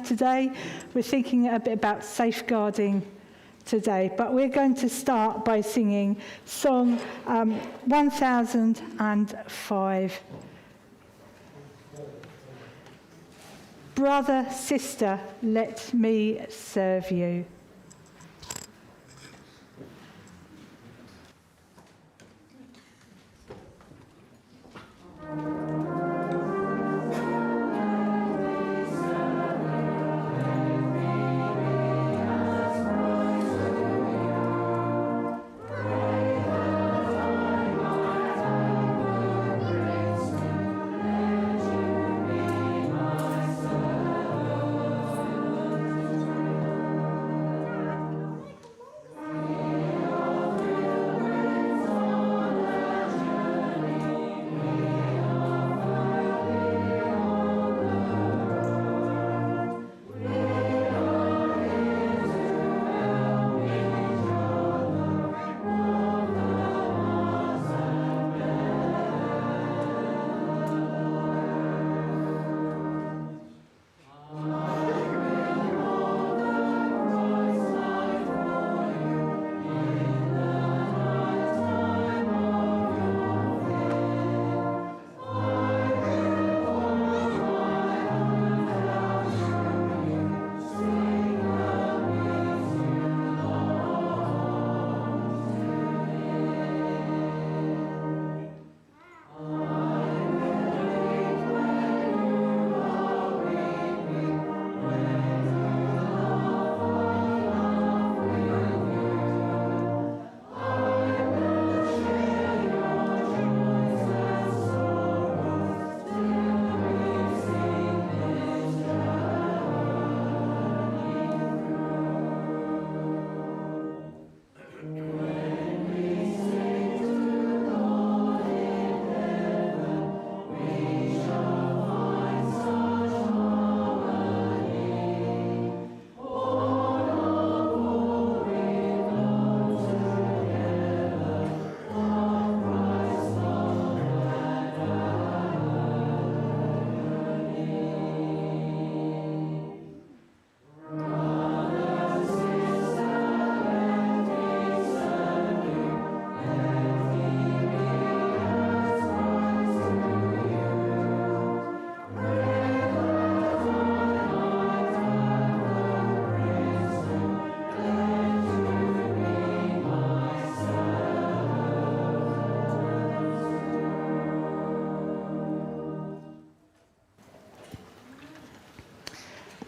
today. We're thinking a bit about safeguarding today, but we're going to start by singing song 1005. Brother, sister, let me serve you.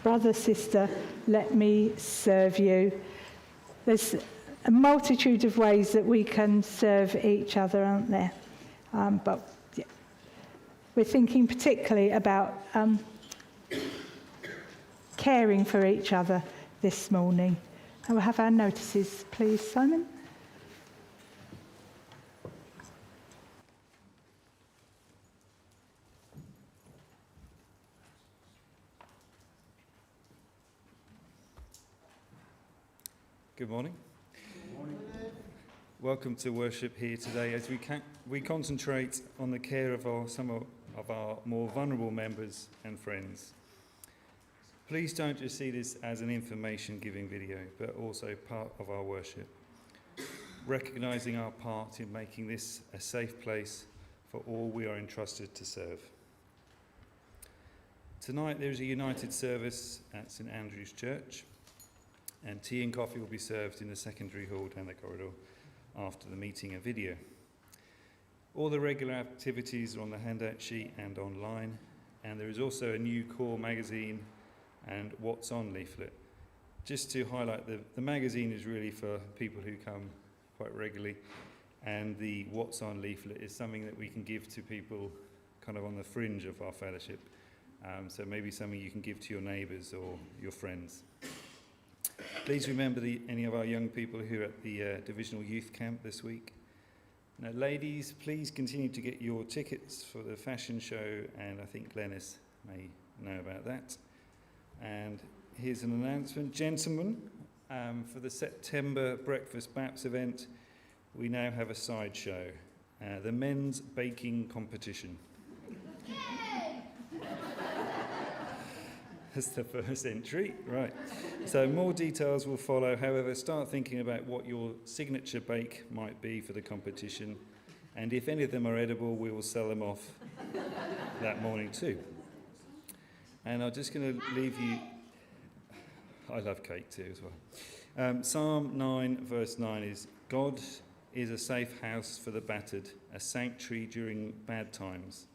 Brother, sister, let me serve you. There's a multitude of ways that we can serve each other, aren't there? But yeah, we're thinking particularly about caring for each other this morning. And we'll have our notices, please, Simon. Good morning. Good morning. Welcome to worship here today as we concentrate on the care of some of our more vulnerable members and friends. Please don't just see this as an information-giving video, but also part of our worship, recognising our part in making this a safe place for all we are entrusted to serve. Tonight there is a united service at St Andrew's Church, and tea and coffee will be served in the secondary hall down the corridor after the meeting and video. All the regular activities are on the handout sheet and online, and there is also a new core magazine and What's On leaflet. Just to highlight, the magazine is really for people who come quite regularly, and the What's On leaflet is something that we can give to people kind of on the fringe of our fellowship. So maybe something you can give to your neighbours or your friends. Please remember any of our young people who are at the Divisional Youth Camp this week. Now, ladies, please continue to get your tickets for the fashion show, and I think Glenys may know about that. And here's an announcement. Gentlemen, for the September Breakfast Baps event, we now have a sideshow, the men's baking competition. That's the first entry, right. So more details will follow. However, start thinking about what your signature bake might be for the competition. And if any of them are edible, we will sell them off that morning too. And I'm just going to leave you... I love cake too as well. Psalm 9 verse 9 is, God is a safe house for the battered, a sanctuary during bad times.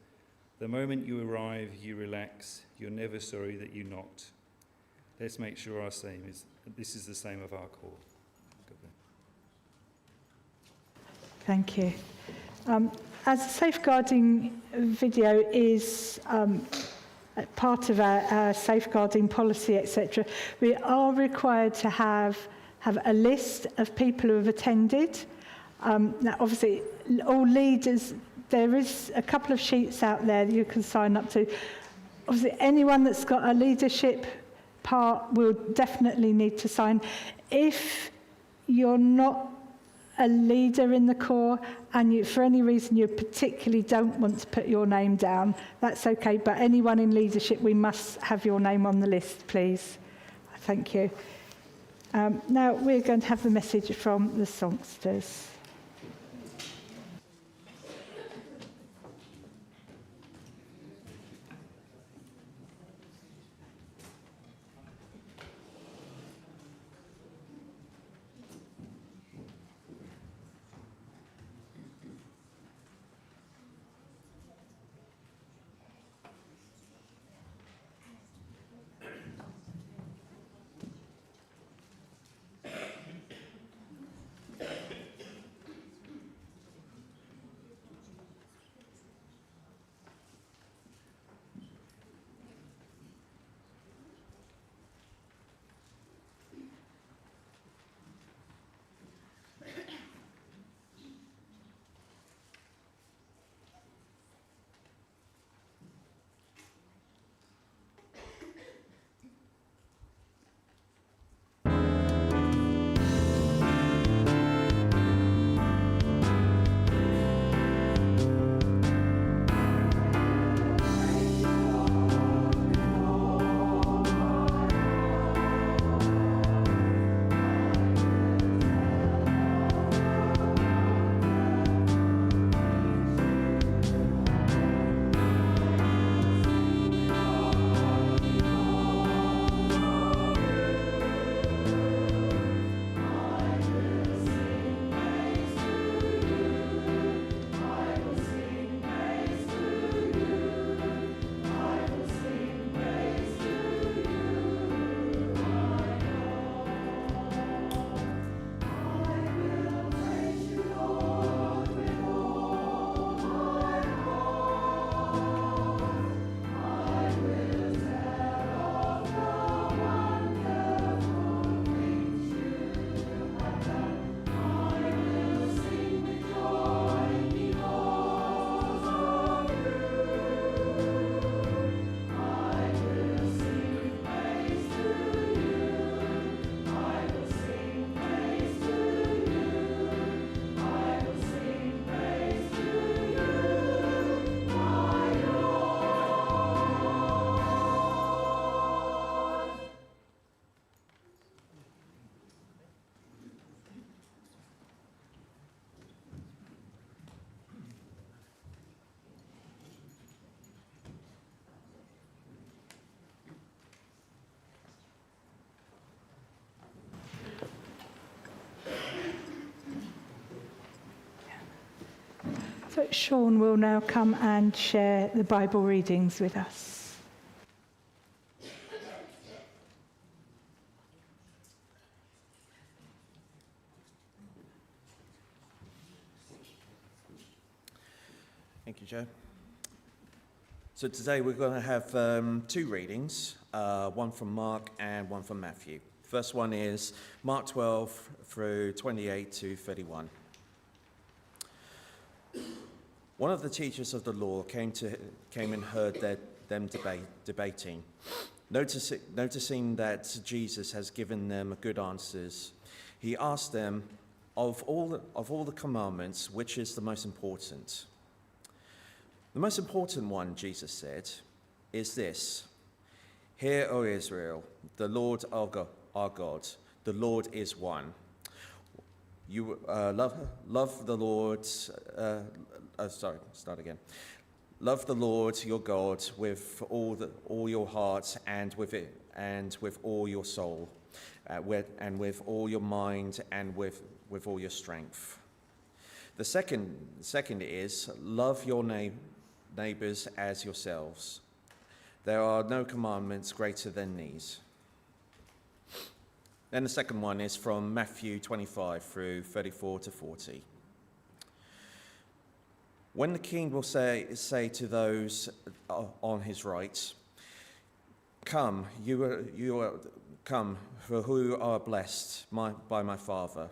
The moment you arrive, you relax. You're never sorry that you knocked. Let's make sure this is the same of our call. Thank you. As a safeguarding video is part of our safeguarding policy, etc., we are required to have a list of people who have attended. Now, obviously, all leaders, there is a couple of sheets out there that you can sign up to. Obviously, anyone that's got a leadership part will definitely need to sign. If you're not a leader in the corps and for any reason you particularly don't want to put your name down, that's okay. But anyone in leadership, we must have your name on the list, please. Thank you. Now we're going to have the message from the songsters. So Sean will now come and share the Bible readings with us. Thank you, Joe. So today we're going to have two readings, one from Mark and one from Matthew. First one is Mark 12 through 28 to 31. One of the teachers of the law came and heard them debating. Noticing that Jesus has given them good answers, he asked them, of all the commandments, which is the most important? The most important one, Jesus said, is this: Hear, O Israel, the Lord our God, the Lord is one. You love the Lord. Start again. Love the Lord your God with all your heart and with all your soul, and with all your mind and with all your strength. The second is love your neighbors as yourselves. There are no commandments greater than these. Then the second one is from Matthew 25 through 34 to 40. When the king will say to those on his right, "Come, you are come, for who are blessed by my Father.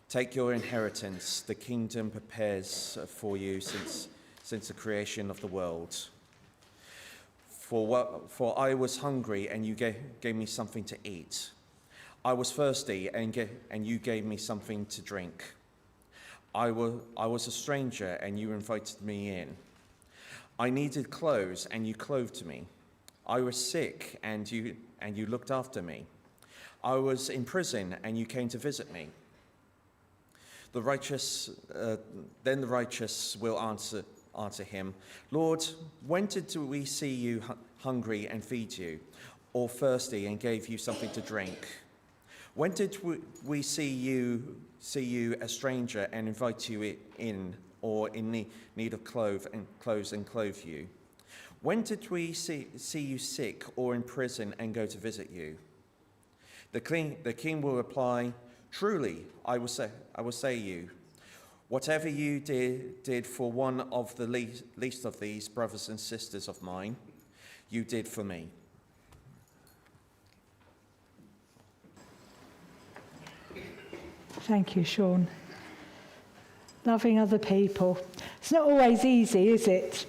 Take your inheritance. The kingdom prepares for you since the creation of the world. For I was hungry, and you gave me something to eat. I was thirsty, and you gave me something to drink. I was a stranger, and you invited me in. I needed clothes, and you clothed me. I was sick, and you looked after me. I was in prison, and you came to visit me." Then the righteous will answer him, "Lord, when did we see you hungry and feed you, or thirsty and gave you something to drink? When did we see you a stranger and invite you in, or in need of clothes and clothe you? When did we see you sick or in prison and go to visit you?" The king will reply, "Truly, I will say you, whatever you did for one of the least of these brothers and sisters of mine, you did for me." Thank you, Sean. Loving other people. It's not always easy, is it?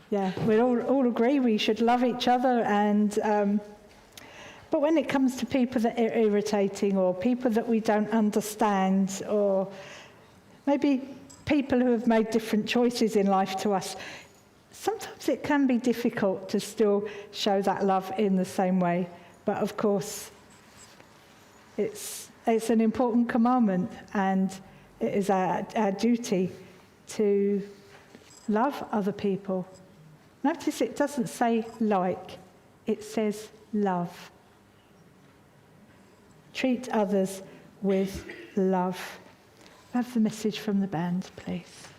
We all agree we should love each other, but when it comes to people that are irritating, or people that we don't understand, or maybe people who have made different choices in life to us, sometimes it can be difficult to still show that love in the same way. But of course, it's an important commandment, and it is our duty to love other people. Notice it doesn't say like, it says love. Treat others with love. Have the message from the band, please.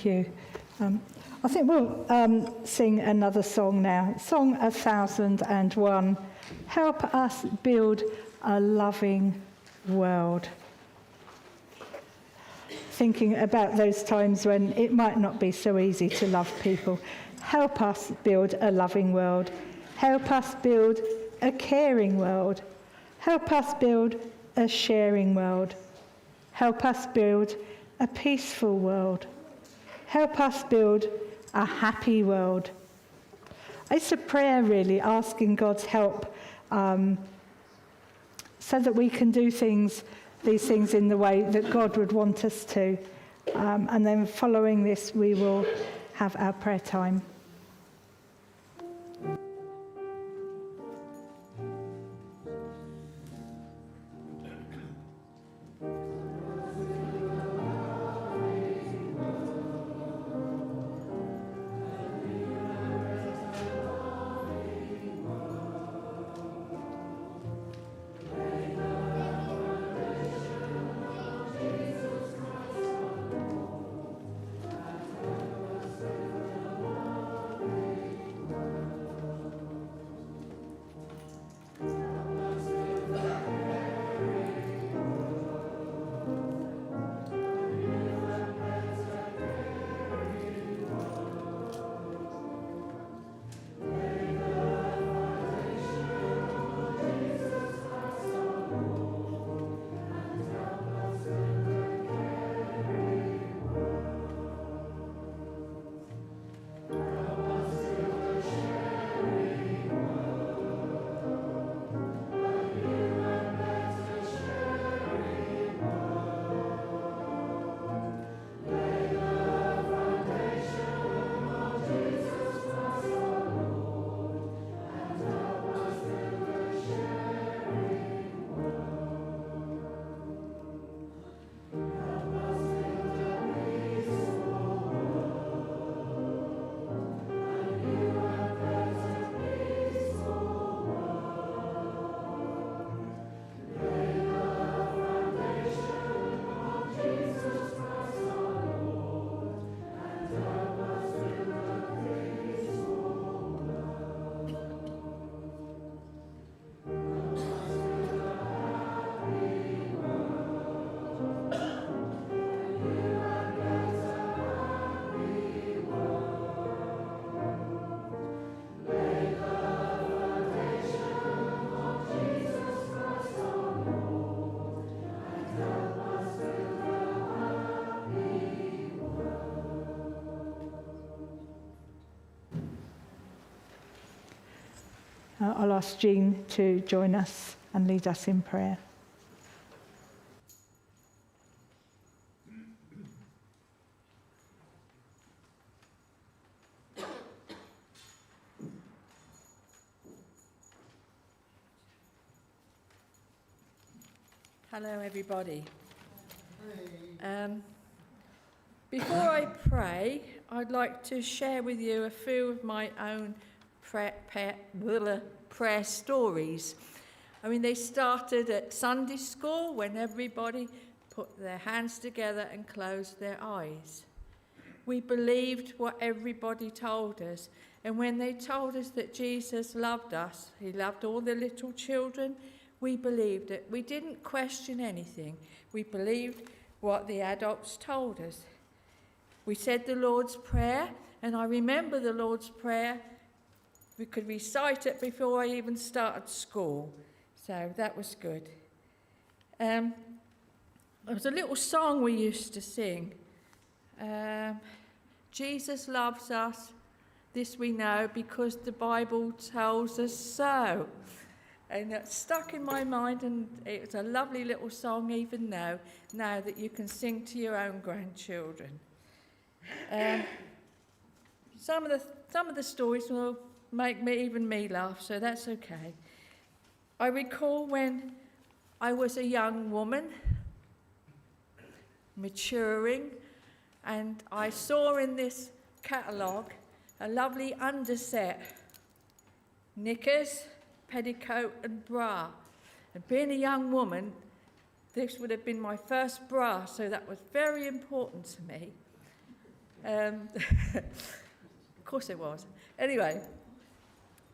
Thank you. I think we'll sing another song now. Song 1001. Help us build a loving world. Thinking about those times when it might not be so easy to love people. Help us build a loving world. Help us build a caring world. Help us build a sharing world. Help us build a peaceful world. Help us build a happy world. It's a prayer, really, asking God's help so that we can do these things in the way that God would want us to. And then following this, we will have our prayer time. I'll ask Jean to join us and lead us in prayer. Hello, everybody. Before I pray, I'd like to share with you a few of my own prayer stories. I mean, they started at Sunday school when everybody put their hands together and closed their eyes. We believed what everybody told us. And when they told us that Jesus loved us, he loved all the little children, we believed it. We didn't question anything. We believed what the adults told us. We said the Lord's Prayer, and I remember the Lord's Prayer. We could recite it before I even started school. So that was good. There was a little song we used to sing. Jesus loves us, this we know, because the Bible tells us so. And it stuck in my mind, and it was a lovely little song even now that you can sing to your own grandchildren. Some of the stories will make me laugh, so that's okay. I recall when I was a young woman, maturing, and I saw in this catalogue a lovely underset, knickers, petticoat and bra. And being a young woman, this would have been my first bra, so that was very important to me. Of course it was. Anyway,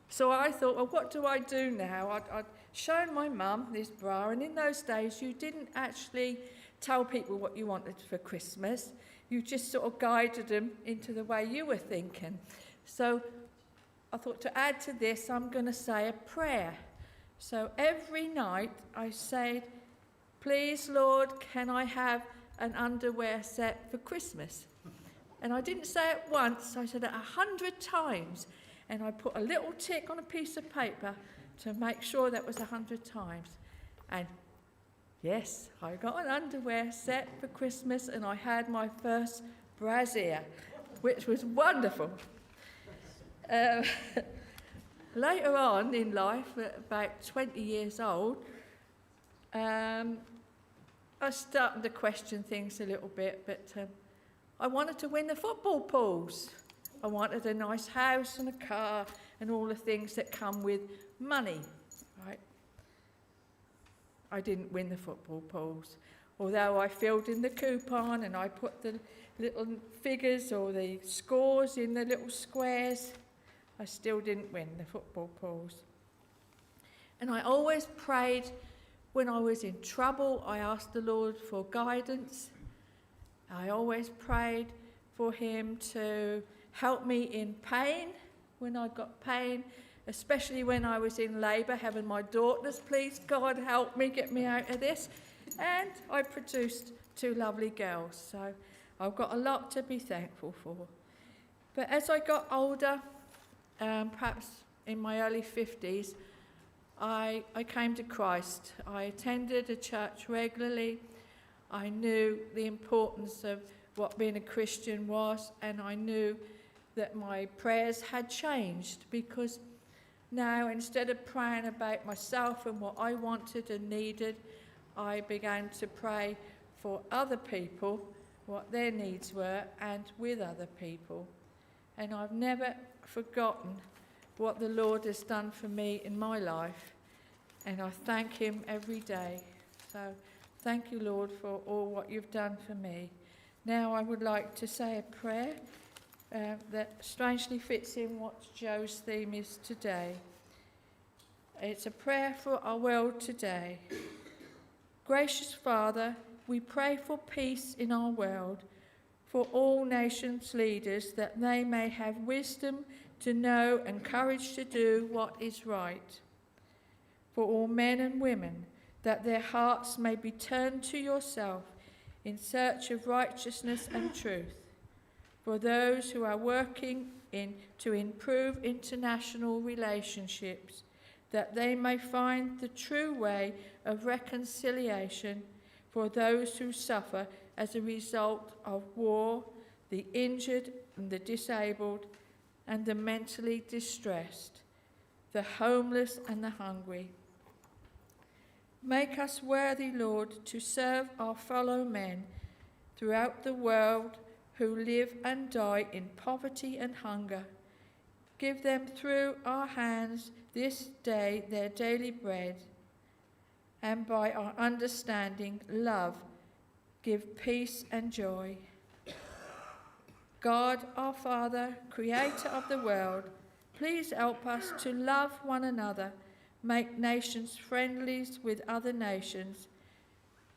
so I thought, well, what do I do now? I'd shown my mum this bra, and in those days you didn't actually tell people what you wanted for Christmas. You just sort of guided them into the way you were thinking. So I thought, to add to this, I'm going to say a prayer. So every night I said, please, Lord, can I have an underwear set for Christmas? And I didn't say it once, I said it 100 times. And I put a little tick on a piece of paper to make sure that was 100 times. And yes, I got an underwear set for Christmas, and I had my first brassiere, which was wonderful. Later on in life, at about 20 years old, I started to question things a little bit, but I wanted to win the football pools. I wanted a nice house and a car and all the things that come with money, right? I didn't win the football pools. Although I filled in the coupon and I put the little figures or the scores in the little squares, I still didn't win the football pools. And I always prayed when I was in trouble. I asked the Lord for guidance. I always prayed for him to help me in pain when I got pain, especially when I was in labour, having my daughters. Please, God, help me, get me out of this. And I produced 2 lovely girls, so I've got a lot to be thankful for. But as I got older, perhaps in my early 50s, I came to Christ. I attended a church regularly. I knew the importance of what being a Christian was, and I knew that my prayers had changed, because now, instead of praying about myself and what I wanted and needed, I began to pray for other people, what their needs were, and with other people. And I've never forgotten what the Lord has done for me in my life, and I thank him every day. So thank you, Lord, for all what you've done for me. Now I would like to say a prayer that strangely fits in what Joe's theme is today. It's a prayer for our world today. Gracious Father, we pray for peace in our world, for all nations' leaders, that they may have wisdom to know and courage to do what is right. For all men and women, that their hearts may be turned to yourself in search of righteousness and truth. For those who are working to improve international relationships, that they may find the true way of reconciliation for those who suffer as a result of war, the injured and the disabled, and the mentally distressed, the homeless and the hungry. Make us worthy, Lord, to serve our fellow men throughout the world who live and die in poverty and hunger. Give them through our hands this day their daily bread, and by our understanding, love, give peace and joy. God, our Father, creator of the world, please help us to love one another, make nations friendly with other nations,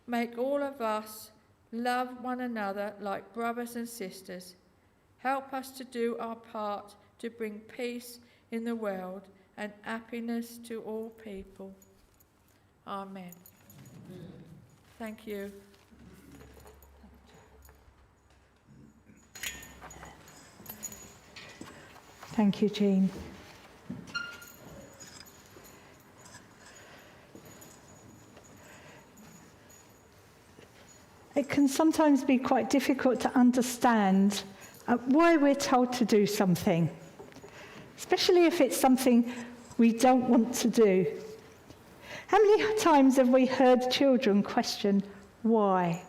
make all of us love one another like brothers and sisters. Help us to do our part to bring peace in the world and happiness to all people. Amen. Thank you. Thank you, Jean. It can sometimes be quite difficult to understand why we're told to do something, especially if it's something we don't want to do. How many times have we heard children question why?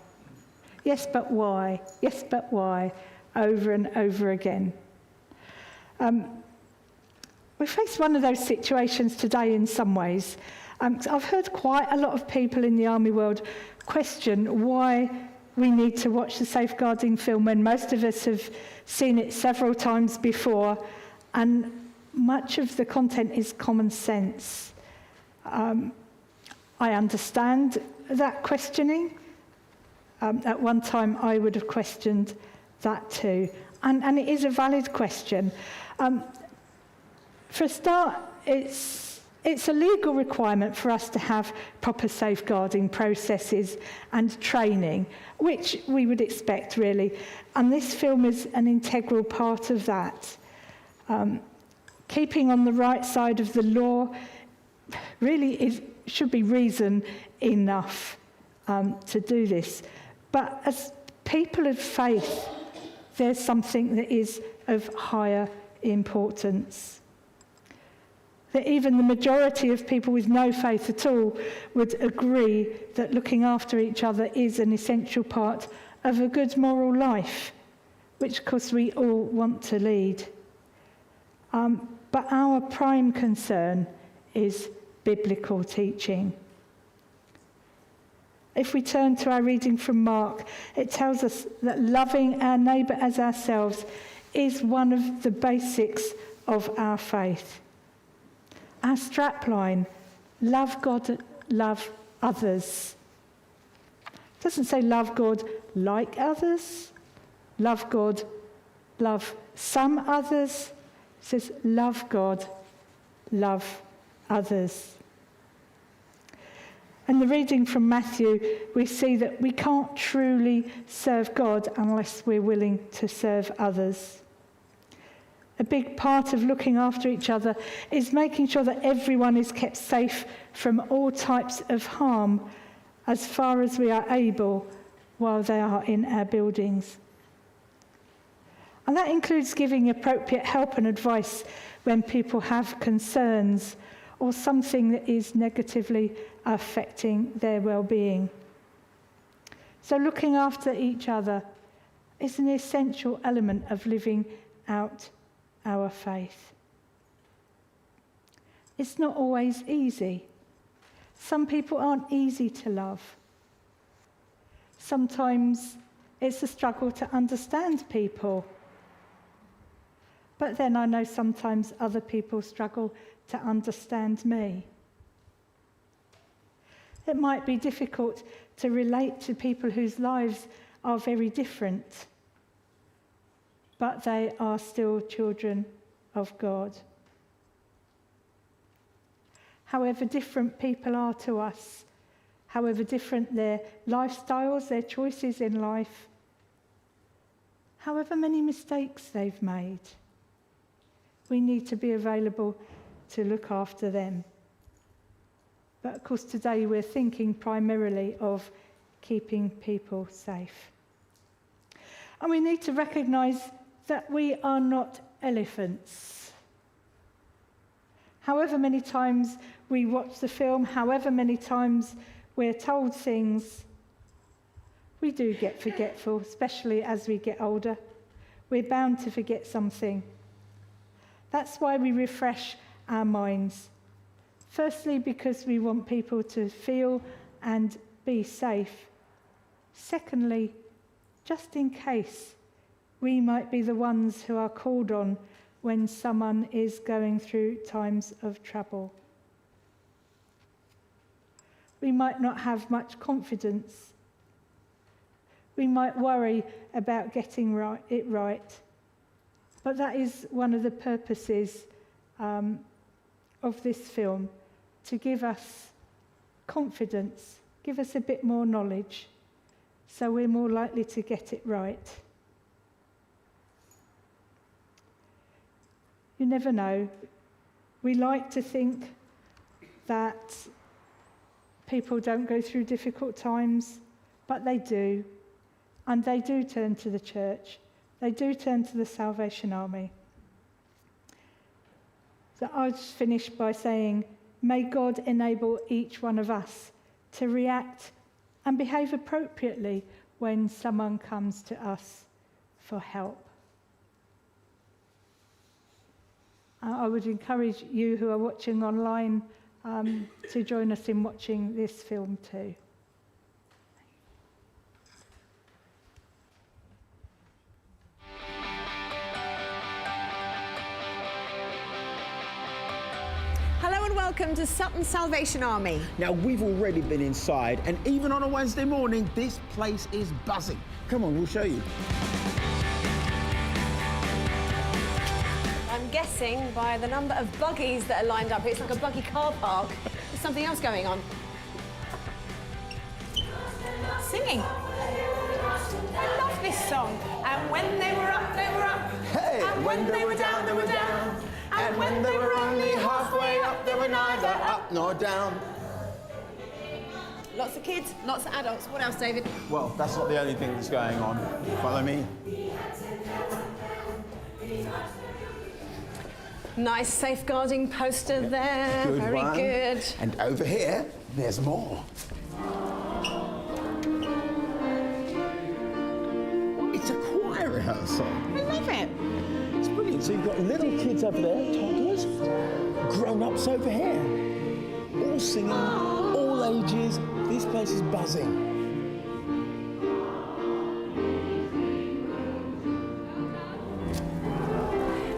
Yes, but why? Yes, but why? Over and over again. We face one of those situations today in some ways. I've heard quite a lot of people in the army world question why we need to watch the safeguarding film when most of us have seen it several times before, and much of the content is common sense. I understand that questioning. At one time, I would have questioned that too. And it is a valid question. For a start, it's a legal requirement for us to have proper safeguarding processes and training, which we would expect, really. And this film is an integral part of that. Keeping on the right side of the law really should be reason enough to do this. But as people of faith, there's something that is of higher importance. That even the majority of people with no faith at all would agree that looking after each other is an essential part of a good moral life, which of course we all want to lead. But our prime concern is biblical teaching. If we turn to our reading from Mark, it tells us that loving our neighbour as ourselves is one of the basics of our faith. Our strapline, love God, love others. It doesn't say love God like others, love God, love some others. It says love God, love others. In the reading from Matthew, we see that we can't truly serve God unless we're willing to serve others. A big part of looking after each other is making sure that everyone is kept safe from all types of harm as far as we are able while they are in our buildings. And that includes giving appropriate help and advice when people have concerns or something that is negatively affecting their well-being. So looking after each other is an essential element of living out our faith. It's not always easy. Some people aren't easy to love. Sometimes it's a struggle to understand people. But then I know sometimes other people struggle to understand me. It might be difficult to relate to people whose lives are very different, but they are still children of God. However different people are to us, however different their lifestyles, their choices in life, however many mistakes they've made, we need to be available to look after them. But of course today we're thinking primarily of keeping people safe. And we need to recognise that we are not elephants. However many times we watch the film, however many times we're told things, we do get forgetful, especially as we get older. We're bound to forget something. That's why we refresh our minds. Firstly, because we want people to feel and be safe. Secondly, just in case we might be the ones who are called on when someone is going through times of trouble. We might not have much confidence. We might worry about getting it right. But that is one of the purposes of this film, to give us confidence, give us a bit more knowledge, so we're more likely to get it right. You never know. We like to think that people don't go through difficult times, but they do. And they do turn to the church. They do turn to the Salvation Army. So I'll just finish by saying, may God enable each one of us to react and behave appropriately when someone comes to us for help. I would encourage you who are watching online to join us in watching this film too. and welcome to Sutton Salvation Army. Now, we've already been inside, and even on a Wednesday morning, this place is buzzing. Come on, we'll show you. I'm guessing by the number of buggies that are lined up, it's like a buggy car park. There's something else going on. Singing. I love this song. And when they were up, they were up. Hey, and when they were down, they were down. And when they were only halfway up, they were neither up nor down. Lots of kids, lots of adults. What else, David? Well, that's not the only thing that's going on. Follow me. Nice safeguarding poster there. Good Very one. good. And over here, there's more. It's a choir rehearsal. I love it. It's brilliant. So you've got little kids over there, toddlers, grown-ups over here, all singing, all ages. This place is buzzing.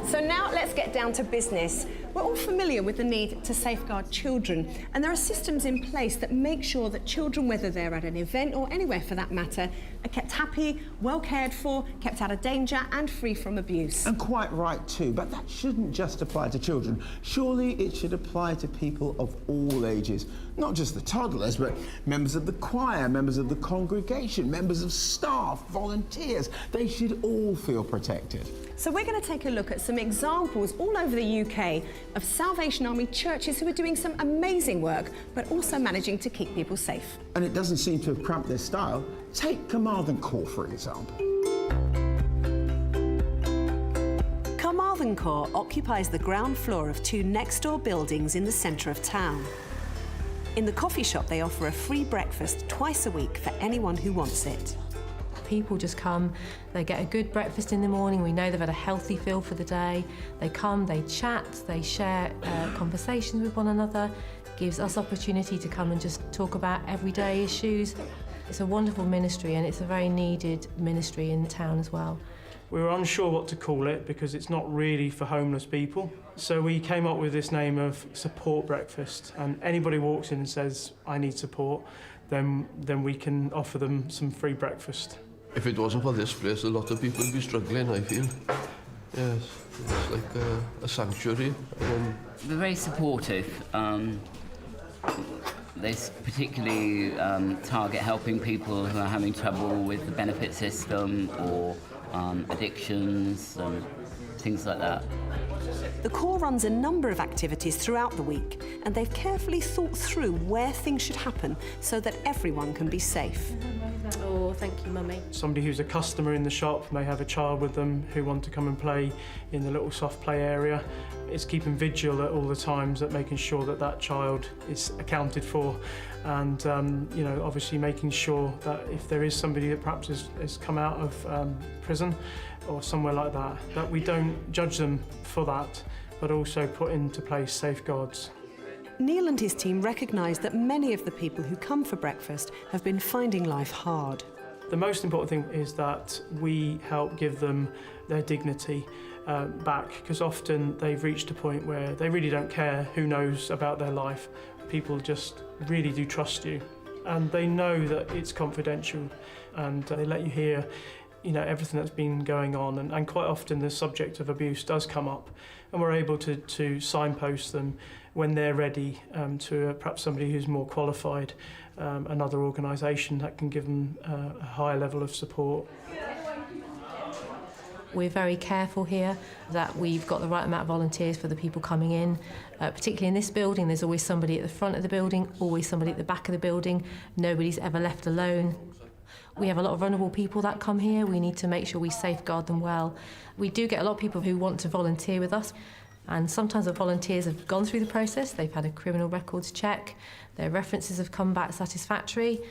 So now let's get down to business. We're all familiar with the need to safeguard children, and there are systems in place that make sure that children, whether they're at an event or anywhere for that matter, are kept happy, well cared for, kept out of danger and free from abuse. And quite right too, but that shouldn't just apply to children. Surely it should apply to people of all ages. Not just the toddlers, but members of the choir, members of the congregation, members of staff, volunteers. They should all feel protected. So we're going to take a look at some examples all over the UK of Salvation Army churches who are doing some amazing work, but also managing to keep people safe. And it doesn't seem to have cramped their style. Take Carmarthen for example. Carmarthen occupies the ground floor of two next-door buildings in the centre of town. In the coffee shop, they offer a free breakfast twice a week for anyone who wants it. People just come, they get a good breakfast in the morning, we know they've had a healthy feel for the day, they come, they chat, they share conversations with one another, gives us opportunity to come and just talk about everyday issues. It's a wonderful ministry and it's a very needed ministry in town as well. We were unsure what to call it because it's not really for homeless people. So we came up with this name of Support Breakfast, and anybody walks in and says, I need support, then we can offer them some free breakfast. If it wasn't for this place, a lot of people would be struggling, I feel. Yes, it's like a sanctuary. They're very supportive. They particularly target helping people who are having trouble with the benefit system or addictions and things like that. The Corps runs a number of activities throughout the week, and they've carefully thought through where things should happen so that everyone can be safe. Oh, thank you, Mummy. Somebody who's a customer in the shop may have a child with them who want to come and play in the little soft play area. It's keeping vigil at all the times at making sure that that child is accounted for, and you know, obviously making sure that if there is somebody that perhaps has come out of prison or somewhere like that, that we don't judge them for that, but also put into place safeguards. Neil and his team recognise that many of the people who come for breakfast have been finding life hard. The most important thing is that we help give them their dignity back, because often they've reached a point where they really don't care who knows about their life. People just really do trust you, and they know that it's confidential, and they let you hear, you know, everything that's been going on, and quite often the subject of abuse does come up, and we're able to signpost them when they're ready to perhaps somebody who's more qualified, another organisation that can give them a higher level of support. We're very careful here that we've got the right amount of volunteers for the people coming in. Particularly in this building, there's always somebody at the front of the building, always somebody at the back of the building. Nobody's ever left alone. We have a lot of vulnerable people that come here. We need to make sure we safeguard them well. We do get a lot of people who want to volunteer with us, and sometimes the volunteers have gone through the process, they've had a criminal records check, their references have come back satisfactory,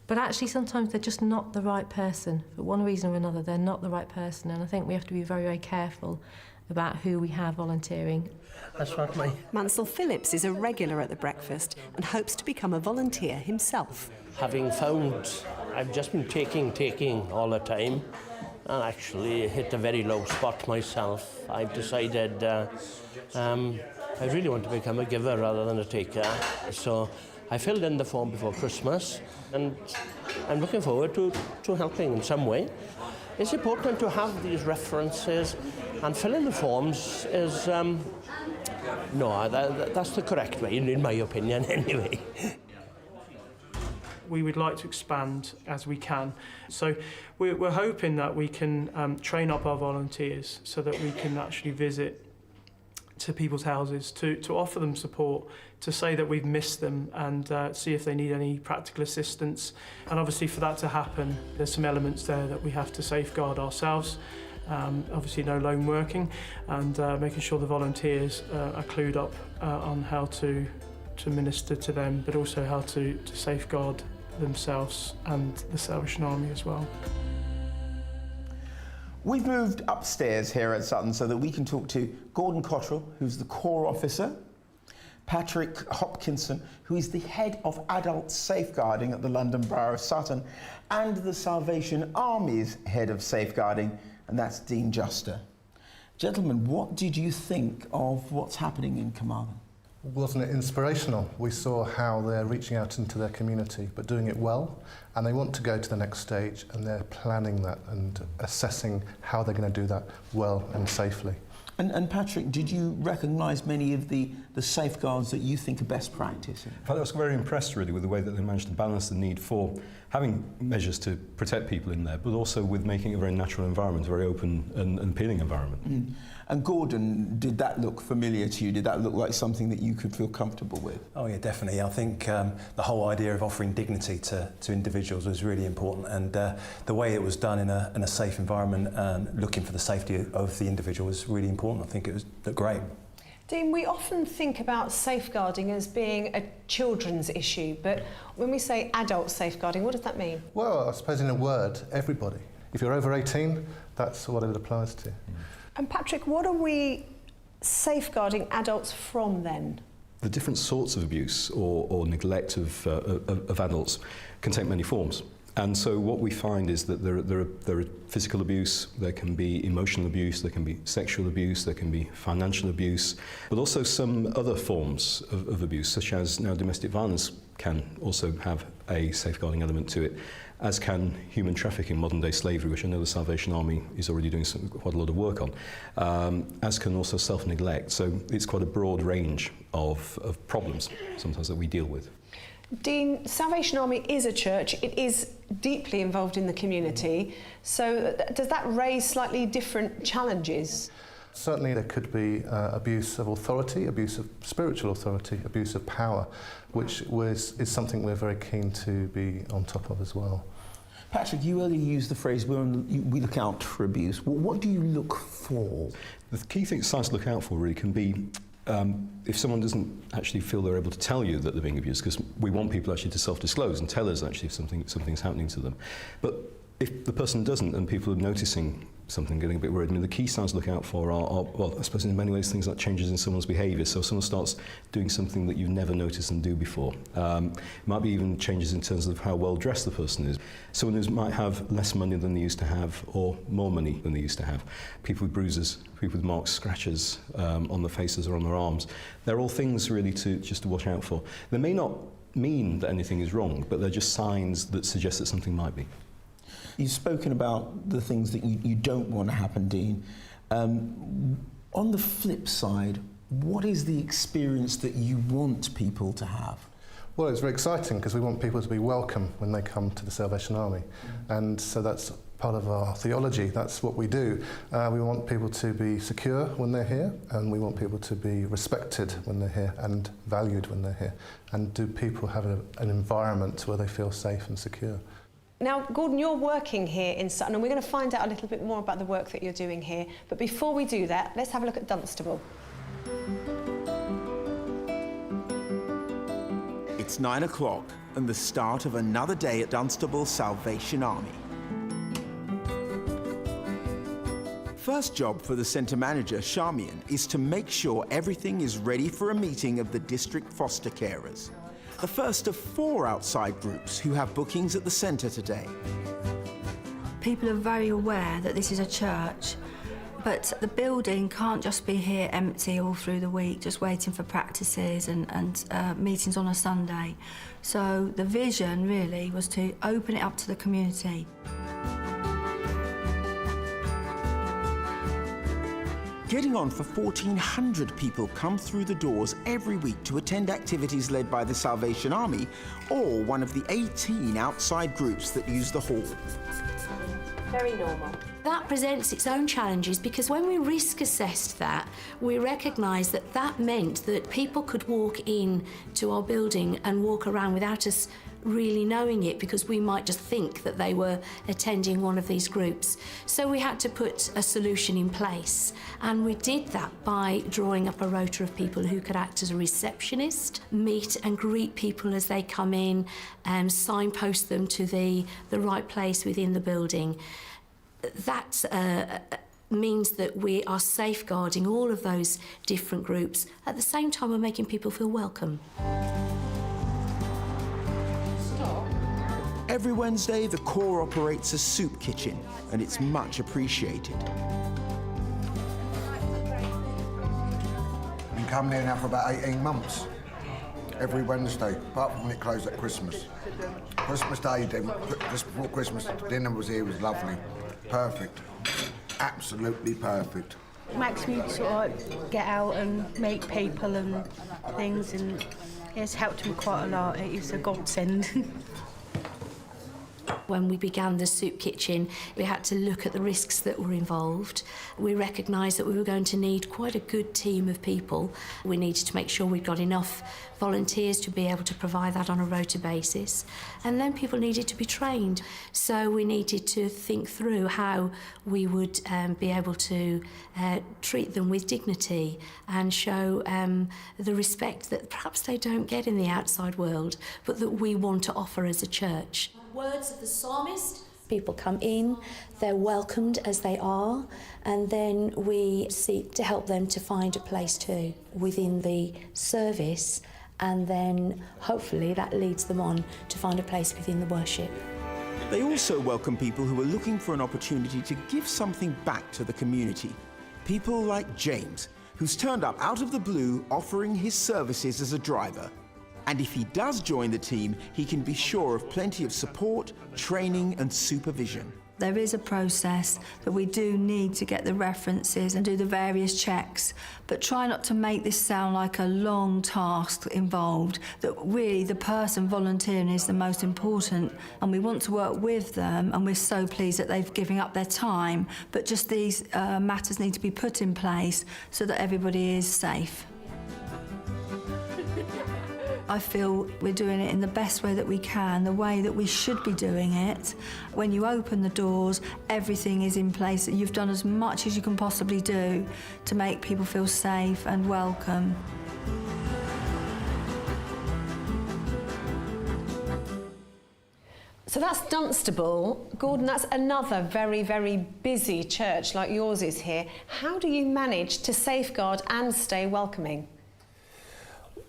but actually sometimes they're just not the right person. For one reason or another, they're not the right person, and I think we have to be very, very careful about who we have volunteering. That's what my... Mansell Phillips is a regular at the breakfast and hopes to become a volunteer himself. Having found I've just been taking all the time, and actually hit a very low spot myself. I've decided I really want to become a giver rather than a taker. So I filled in the form before Christmas, and I'm looking forward to helping in some way. It's important to have these references, and filling the forms is, that's the correct way, in my opinion, anyway. We would like to expand as we can. So we're hoping that we can train up our volunteers so that we can actually visit to people's houses, to offer them support, to say that we've missed them and see if they need any practical assistance. And obviously for that to happen, there's some elements there that we have to safeguard ourselves. Obviously no lone working, and making sure the volunteers are clued up on how to minister to them, but also how to safeguard themselves and the Salvation Army as well. We've moved upstairs here at Sutton so that we can talk to Gordon Cottrell, who's the Corps Officer, Patrick Hopkinson, who is the Head of Adult Safeguarding at the London Borough of Sutton, and the Salvation Army's Head of Safeguarding, and that's Dean Juster. Gentlemen, what did you think of what's happening in Carmarthen? Wasn't it inspirational? We saw how they're reaching out into their community, but doing it well, and they want to go to the next stage, and they're planning that and assessing how they're going to do that well and safely. And Patrick, did you recognise many of the safeguards that you think are best practice? In fact, I was very impressed really with the way that they managed to balance the need for having measures to protect people in there, but also with making it a very natural environment, a very open and appealing environment. Mm. And Gordon, did that look familiar to you? Did that look like something that you could feel comfortable with? Oh yeah, definitely. I think the whole idea of offering dignity to individuals was really important, and the way it was done in a safe environment, looking for the safety of the individual was really important. I think it was great. Dean, we often think about safeguarding as being a children's issue, but when we say adult safeguarding, what does that mean? Well, I suppose in a word, everybody. If you're over 18, that's what it applies to. And Patrick, what are we safeguarding adults from then? The different sorts of abuse or neglect of adults can take many forms. And so what we find is that there are physical abuse, there can be emotional abuse, there can be sexual abuse, there can be financial abuse, but also some other forms of abuse, such as now domestic violence can also have a safeguarding element to it, as can human trafficking, modern-day slavery, which I know the Salvation Army is already doing quite a lot of work on, as can also self-neglect. So it's quite a broad range of problems sometimes that we deal with. Dean, Salvation Army is a church. It is deeply involved in the community. So does that raise slightly different challenges? Certainly there could be abuse of authority, abuse of spiritual authority, abuse of power, which is something we're very keen to be on top of as well. Patrick, you earlier used the phrase, we look out for abuse. What do you look for? The key thing science to look out for really can be if someone doesn't actually feel they're able to tell you that they're being abused, because we want people actually to self-disclose and tell us actually if something's happening to them. But if the person doesn't and people are noticing something, getting a bit worried, I mean, the key signs to look out for are, well, I suppose in many ways things like changes in someone's behaviour. So if someone starts doing something that you've never noticed them do before. It might be even changes in terms of how well dressed the person is. Someone who might have less money than they used to have or more money than they used to have. People with bruises, people with marks, scratches on their faces or on their arms. They're all things really just to watch out for. They may not mean that anything is wrong, but they're just signs that suggest that something might be. You've spoken about the things that you don't want to happen, Dean. On the flip side, what is the experience that you want people to have? Well, it's very exciting because we want people to be welcome when they come to the Salvation Army. And so that's part of our theology. That's what we do. We want people to be secure when they're here, and we want people to be respected when they're here and valued when they're here. And do people have an environment where they feel safe and secure? Now, Gordon, you're working here in Sutton, and we're going to find out a little bit more about the work that you're doing here. But before we do that, let's have a look at Dunstable. It's 9 o'clock and the start of another day at Dunstable Salvation Army. First job for the centre manager, Charmian, is to make sure everything is ready for a meeting of the district foster carers. The first of 4 outside groups who have bookings at the centre today. People are very aware that this is a church, But the building can't just be here empty all through the week, just waiting for practices and meetings on a Sunday. So the vision really was to open it up to the community. Getting on for 1,400 people come through the doors every week to attend activities led by the Salvation Army or one of the 18 outside groups that use the hall. Very normal. That presents its own challenges because when we risk assessed that, we recognised that that meant that people could walk in to our building and walk around without us really knowing it, because we might just think that they were attending one of these groups. So we had to put a solution in place, and we did that by drawing up a rota of people who could act as a receptionist, meet and greet people as they come in, and signpost them to the right place within the building. That means that we are safeguarding all of those different groups. At the same time, we're making people feel welcome. Every Wednesday, the Corps operates a soup kitchen, and it's much appreciated. Been coming here now for about 18 months. Every Wednesday, apart from when it closed at Christmas. Christmas Day, just before Christmas, dinner was here, was lovely. Perfect. Absolutely perfect. Makes me sort of get out and meet people and things, and it's helped me quite a lot. It is a godsend. When we began the soup kitchen, we had to look at the risks that were involved. We recognised that we were going to need quite a good team of people. We needed to make sure we'd got enough volunteers to be able to provide that on a rota basis. And then people needed to be trained. So we needed to think through how we would be able to treat them with dignity and show the respect that perhaps they don't get in the outside world, but that we want to offer as a church. Words of the psalmist. People come in, they're welcomed as they are, and then we seek to help them to find a place too within the service, and then hopefully that leads them on to find a place within the worship. They also welcome people who are looking for an opportunity to give something back to the community. People like James, who's turned up out of the blue offering his services as a driver. And if he does join the team, he can be sure of plenty of support, training and supervision. There is a process that we do need to get the references and do the various checks, but try not to make this sound like a long task involved, that really the person volunteering is the most important, and we want to work with them, and we're so pleased that they've given up their time, but just these matters need to be put in place so that everybody is safe. I feel we're doing it in the best way that we can, the way that we should be doing it. When you open the doors, everything is in place. You've done as much as you can possibly do to make people feel safe and welcome. So that's Dunstable. Gordon, that's another very, very busy church like yours is here. How do you manage to safeguard and stay welcoming?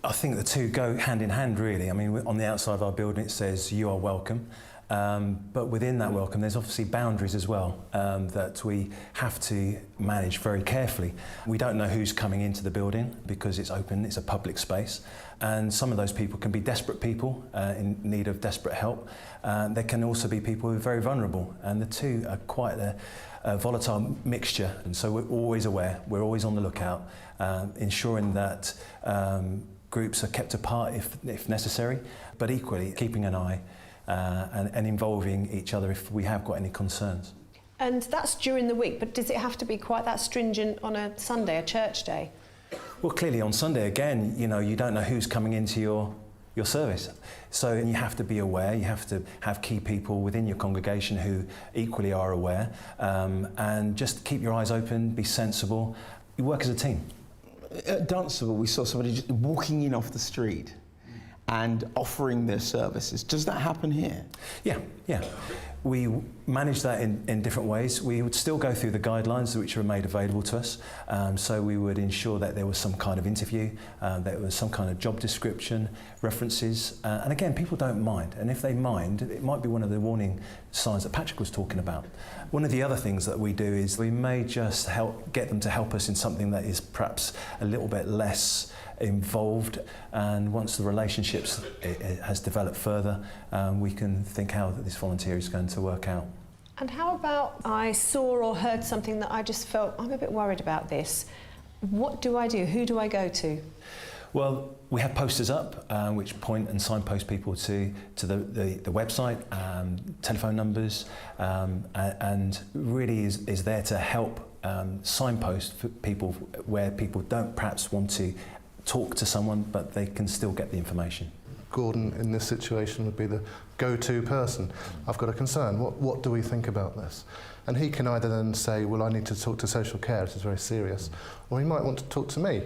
I think the two go hand in hand, really. I mean, on the outside of our building it says you are welcome, but within that welcome there's obviously boundaries as well that we have to manage very carefully. We don't know who's coming into the building because it's open, it's a public space, and some of those people can be desperate people in need of desperate help. There can also be people who are very vulnerable, and the two are quite a volatile mixture, and so we're always aware, we're always on the lookout, ensuring that groups are kept apart if necessary, but equally keeping an eye and involving each other if we have got any concerns. And that's during the week, but does it have to be quite that stringent on a Sunday, a church day? Well, clearly on Sunday, again, you know, you don't know who's coming into your service. So and you have to be aware, you have to have key people within your congregation who equally are aware, and just keep your eyes open, be sensible. You work as a team. At Dunstable, we saw somebody just walking in off the street and offering their services. Does that happen here? Yeah. We manage that in different ways. We would still go through the guidelines which are made available to us. So we would ensure that there was some kind of interview, that there was some kind of job description, references. And again, people don't mind. And if they mind, it might be one of the warning signs that Patrick was talking about. One of the other things that we do is we may just get them to help us in something that is perhaps a little bit less involved, and once the relationships has developed further, we can think how this volunteer is going to work out. And how about I saw or heard something that I just felt, I'm a bit worried about this. What do I do? Who do I go to? Well, we have posters up which point and signpost people to the website, telephone numbers, and really is there to help signpost for people where people don't perhaps want to talk to someone, but they can still get the information. Gordon, in this situation, would be the go-to person. I've got a concern. What do we think about this? And he can either then say, well, I need to talk to social care, this is very serious, or he might want to talk to me,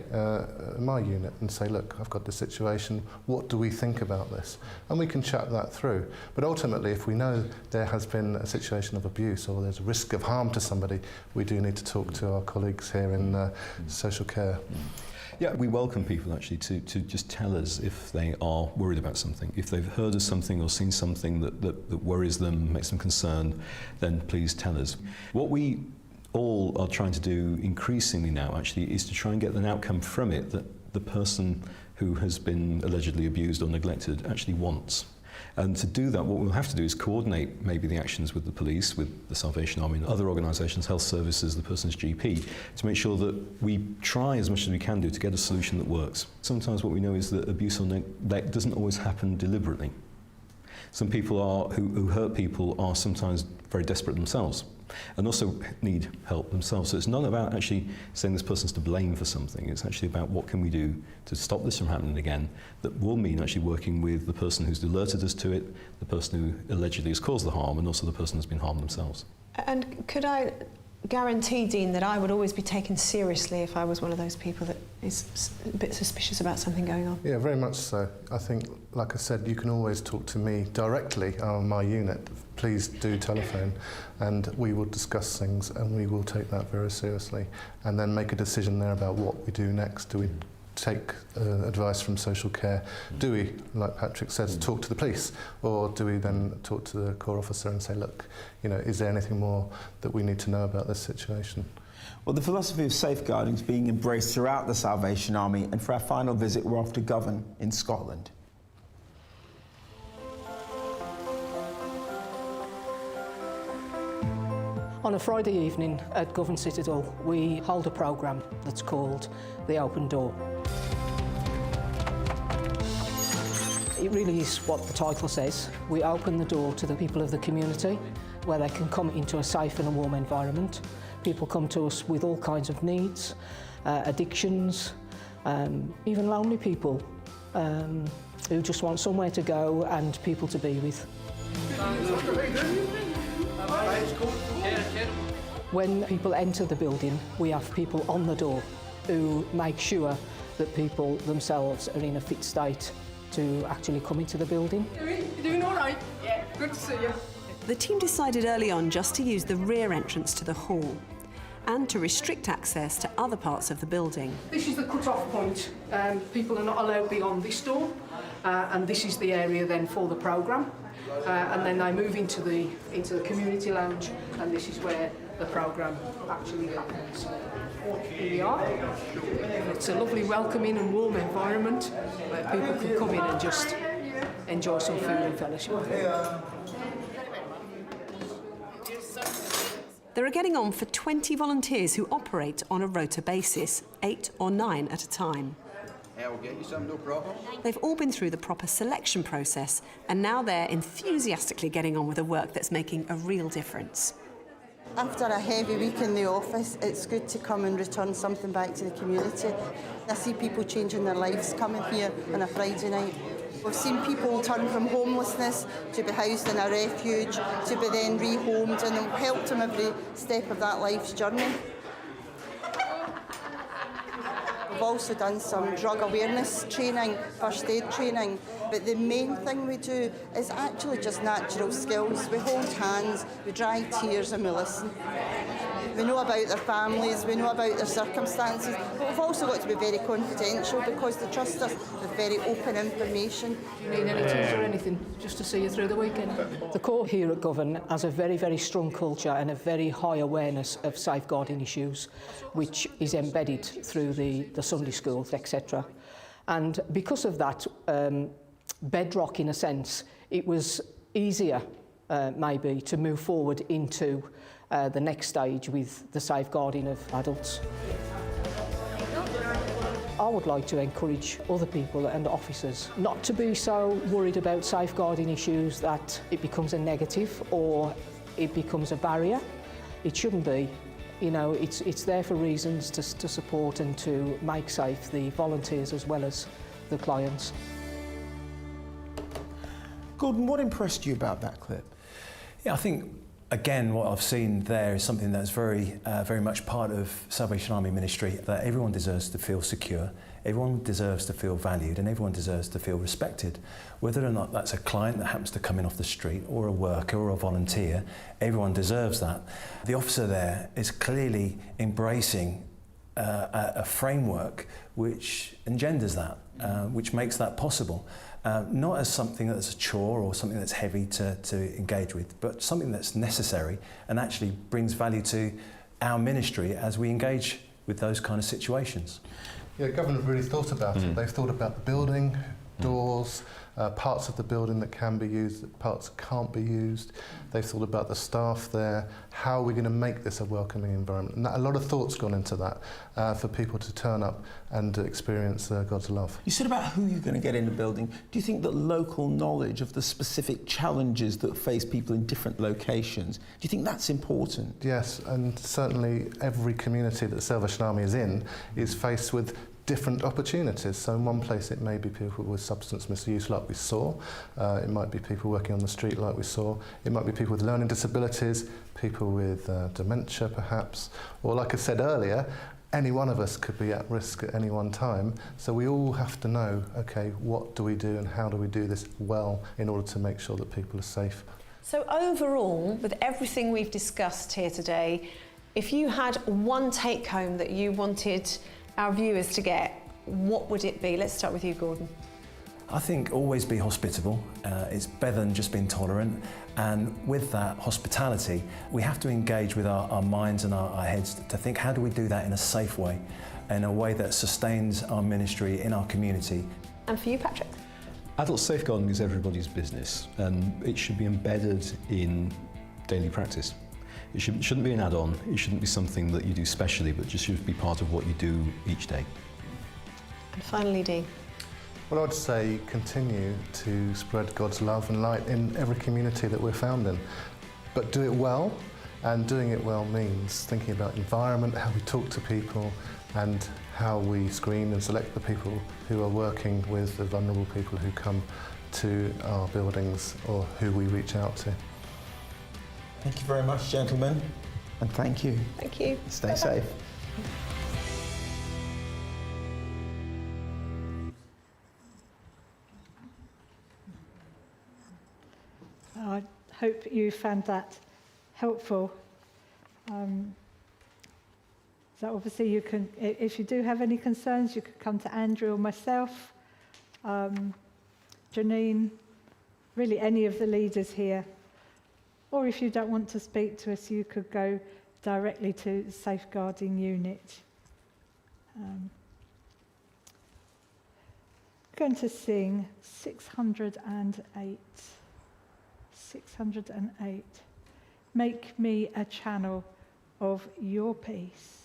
my unit, and say, look, I've got this situation, what do we think about this? And we can chat that through. But ultimately, if we know there has been a situation of abuse or there's a risk of harm to somebody, we do need to talk to our colleagues here in social care. Yeah, we welcome people actually to just tell us if they are worried about something. If they've heard of something or seen something that worries them, makes them concerned, then please tell us. What we all are trying to do increasingly now actually is to try and get an outcome from it that the person who has been allegedly abused or neglected actually wants. And to do that, what we'll have to do is coordinate maybe the actions with the police, with the Salvation Army and other organisations, health services, the person's GP, to make sure that we try as much as we can do to get a solution that works. Sometimes what we know is that abuse or neglect doesn't always happen deliberately. Some people who hurt people are sometimes very desperate themselves and also need help themselves. So it's not about actually saying this person's to blame for something. It's actually about what can we do to stop this from happening again that will mean actually working with the person who's alerted us to it, the person who allegedly has caused the harm, and also the person who's been harmed themselves. And could I guarantee, Dean, that I would always be taken seriously if I was one of those people that is a bit suspicious about something going on? Yeah, very much so. I think, like I said, you can always talk to me directly on my unit. Please do telephone, and we will discuss things, and we will take that very seriously, and then make a decision there about what we do next. Do we take advice from social care? Do we, like Patrick says, talk to the police, or do we then talk to the corps officer and say, look, you know, is there anything more that we need to know about this situation? Well, the philosophy of safeguarding is being embraced throughout the Salvation Army, and for our final visit, we're off to Govan in Scotland. On a Friday evening at Govan Citadel, we hold a programme that's called The Open Door. It really is what the title says. We open the door to the people of the community where they can come into a safe and a warm environment. People come to us with all kinds of needs, addictions, even lonely people who just want somewhere to go and people to be with. When people enter the building, we have people on the door who make sure that people themselves are in a fit state to actually come into the building. You doing all right? Yeah, good to see you. The team decided early on just to use the rear entrance to the hall and to restrict access to other parts of the building. This is the cut-off point. People are not allowed beyond this door, and this is the area then for the programme. And then they move into the community lounge, and this is where the programme actually happens. Here we are. It's a lovely, welcoming and warm environment where people can come in and just enjoy some food and fellowship. There are getting on for 20 volunteers who operate on a rota basis, 8 or 9 at a time. I'll get you some, no problem. They've all been through the proper selection process, and now they're enthusiastically getting on with the work that's making a real difference. After a heavy week in the office, it's good to come and return something back to the community. I see people changing their lives coming here on a Friday night. We've seen people turn from homelessness to be housed in a refuge, to be then rehomed, and we've helped them every step of that life's journey. We've also done some drug awareness training, first aid training, but the main thing we do is actually just natural skills. We hold hands, we dry tears and we listen. We know about their families, we know about their circumstances, but we've also got to be very confidential because they trust us with very open information. Do you need any tips or anything, just to see you through the weekend? The court here at Govan has a very, very strong culture and a very high awareness of safeguarding issues, which is embedded through the Sunday schools, etc. And because of that bedrock, in a sense, it was easier maybe to move forward into the next stage with the safeguarding of adults. I would like to encourage other people and officers not to be so worried about safeguarding issues that it becomes a negative or it becomes a barrier. It shouldn't be. You know, it's there for reasons to support and to make safe the volunteers as well as the clients. Gordon, what impressed you about that clip? Yeah, I think, again, what I've seen there is something that's very much part of Salvation Army ministry, that everyone deserves to feel secure, everyone deserves to feel valued, and everyone deserves to feel respected. Whether or not that's a client that happens to come in off the street, or a worker, or a volunteer, everyone deserves that. The officer there is clearly embracing a framework which engenders that, which makes that possible. Not as something that's a chore or something that's heavy to engage with, but something that's necessary and actually brings value to our ministry as we engage with those kind of situations. Yeah, government have really thought about it. They've thought about the building, doors, parts of the building that can be used, parts that can't be used. They've thought about the staff there. How are we going to make this a welcoming environment? And a lot of thought's gone into that for people to turn up and experience God's love. You said about who you're going to get in the building. Do you think that local knowledge of the specific challenges that face people in different locations, do you think that's important? Yes, and certainly every community that the Salvation Army is in is faced with different opportunities. So in one place it may be people with substance misuse like we saw, it might be people working on the street like we saw, it might be people with learning disabilities, people with dementia perhaps, or like I said earlier, any one of us could be at risk at any one time. So we all have to know, okay, what do we do and how do we do this well in order to make sure that people are safe. So overall, with everything we've discussed here today, if you had one take home that you wanted our viewers to get, what would it be? Let's start with you, Gordon. I think always be hospitable. It's better than just being tolerant. And with that hospitality, we have to engage with our minds and our heads to think, how do we do that in a safe way, in a way that sustains our ministry in our community? And for you, Patrick? Adult safeguarding is everybody's business, and it should be embedded in daily practice. It shouldn't be an add-on, it shouldn't be something that you do specially, but just should be part of what you do each day. And finally, Dean. Well, I'd say continue to spread God's love and light in every community that we're found in. But do it well, and doing it well means thinking about environment, how we talk to people, and how we screen and select the people who are working with the vulnerable people who come to our buildings or who we reach out to. Thank you very much, gentlemen, and thank you. Thank you. Stay safe. I hope you found that helpful. So obviously you can, if you do have any concerns, you could come to Andrew or myself, Janine, really any of the leaders here. Or if you don't want to speak to us, you could go directly to the safeguarding unit. I'm going to sing 608. 608. Make me a channel of your peace.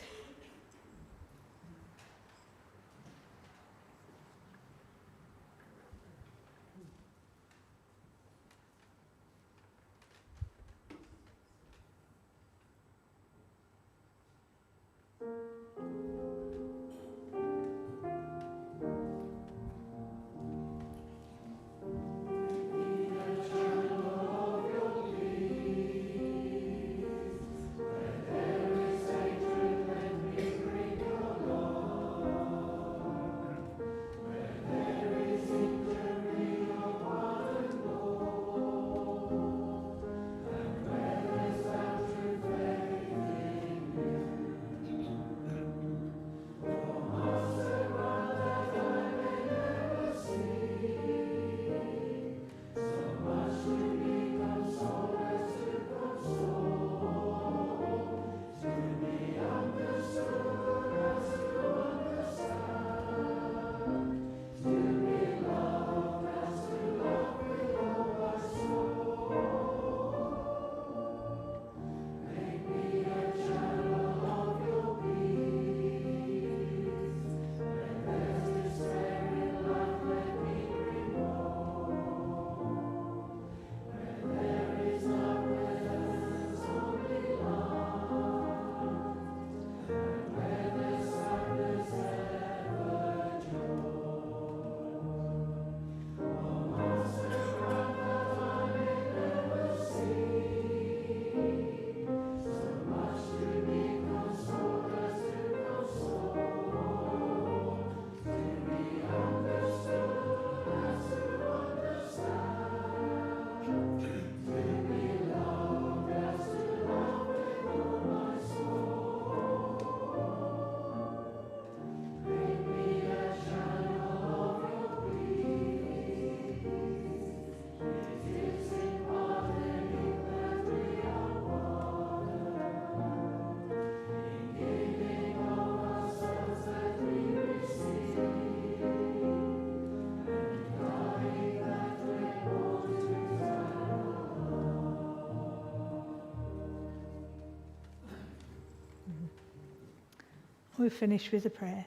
We'll finish with a prayer.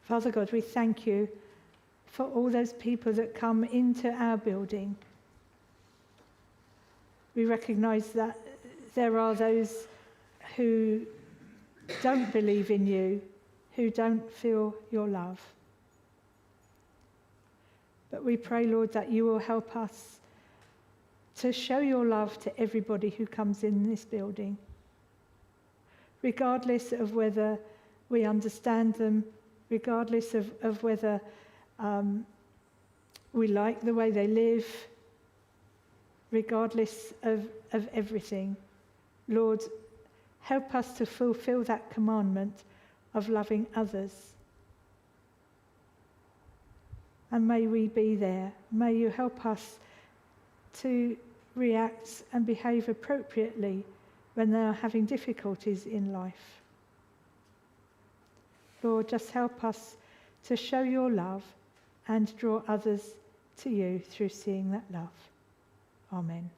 Father God, we thank you for all those people that come into our building. We recognise that there are those who don't believe in you, who don't feel your love. But we pray, Lord, that you will help us to show your love to everybody who comes in this building, regardless of whether we understand them, regardless of whether we like the way they live, regardless of everything. Lord, help us to fulfill that commandment of loving others. And may we be there. May you help us to react and behave appropriately when they are having difficulties in life. Lord, just help us to show your love and draw others to you through seeing that love. Amen.